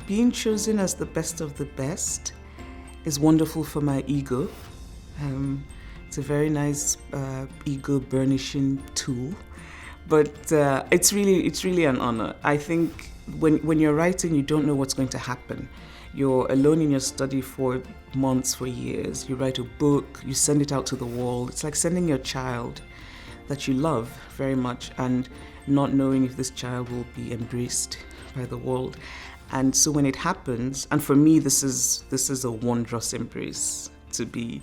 being chosen as the best of the best is wonderful for my ego. It's a very nice ego burnishing tool, but it's really an honor. I think when you're writing, you don't know what's going to happen. You're alone in your study for months, for years. You write a book, you send it out to the world. It's like sending your child that you love very much and not knowing if this child will be embraced by the world. And so when it happens, and for me, this is a wondrous embrace to be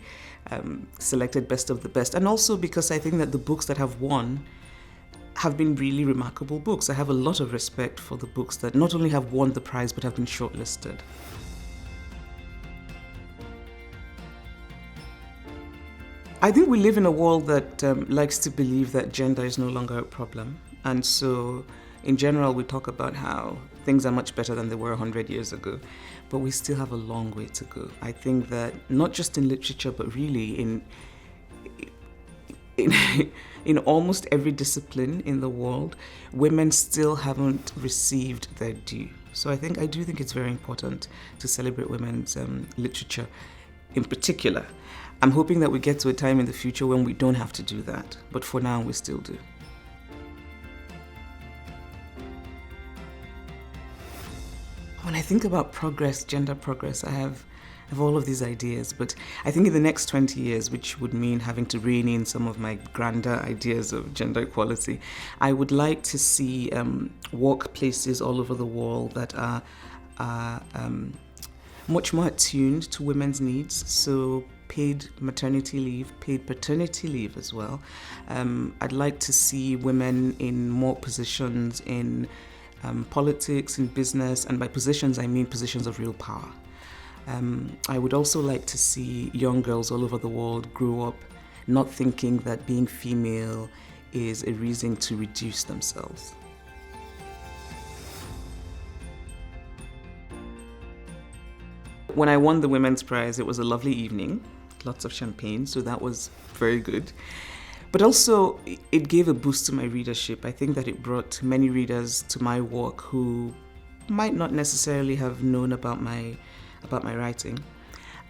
selected best of the best. And also because I think that the books that have won have been really remarkable books. I have a lot of respect for the books that not only have won the prize, but have been shortlisted. I think we live in a world that likes to believe that gender is no longer a problem. And so, in general, we talk about how things are much better than they were 100 years ago, but we still have a long way to go. I think that not just in literature, but really in almost every discipline in the world, women still haven't received their due. So I do think it's very important to celebrate women's literature in particular. I'm hoping that we get to a time in the future when we don't have to do that, but for now we still do. When I think about progress, gender progress, I have all of these ideas, but I think in the next 20 years, which would mean having to rein in some of my grander ideas of gender equality, I would like to see workplaces all over the world that are much more attuned to women's needs. So paid maternity leave, paid paternity leave as well. I'd like to see women in more positions in politics, in business, and by positions I mean positions of real power. I would also like to see young girls all over the world grow up not thinking that being female is a reason to reduce themselves. When I won the Women's Prize, it was a lovely evening, lots of champagne, so that was very good. But also, it gave a boost to my readership. I think that it brought many readers to my work who might not necessarily have known about my writing.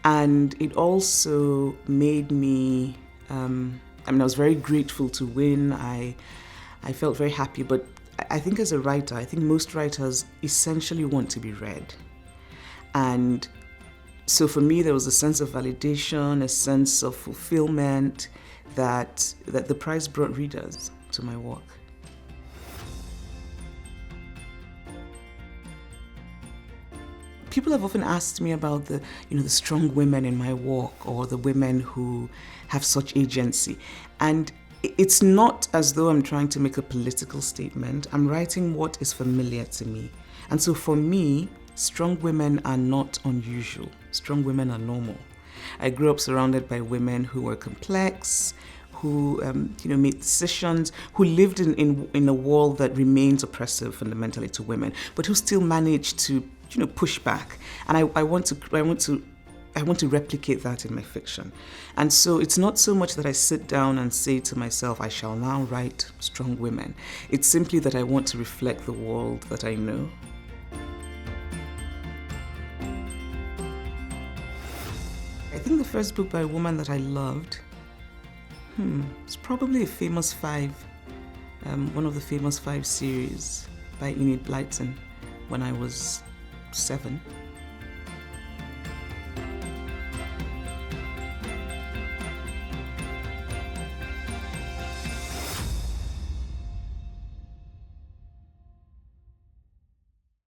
And it also made me, I was very grateful to win. I felt very happy, but I think as a writer, I think most writers essentially want to be read. And so for me, there was a sense of validation, a sense of fulfillment that the prize brought readers to my work. People have often asked me about the strong women in my work or the women who have such agency. And it's not as though I'm trying to make a political statement. I'm writing what is familiar to me. And so for me, strong women are not unusual. Strong women are normal. I grew up surrounded by women who were complex, who made decisions, who lived in a world that remains oppressive fundamentally to women, but who still managed to push back. And I want to replicate that in my fiction. And so it's not so much that I sit down and say to myself, I shall now write strong women. It's simply that I want to reflect the world that I know. I think the first book by a woman that I loved, it's probably a famous five, one of the famous five series by Enid Blyton when I was 7.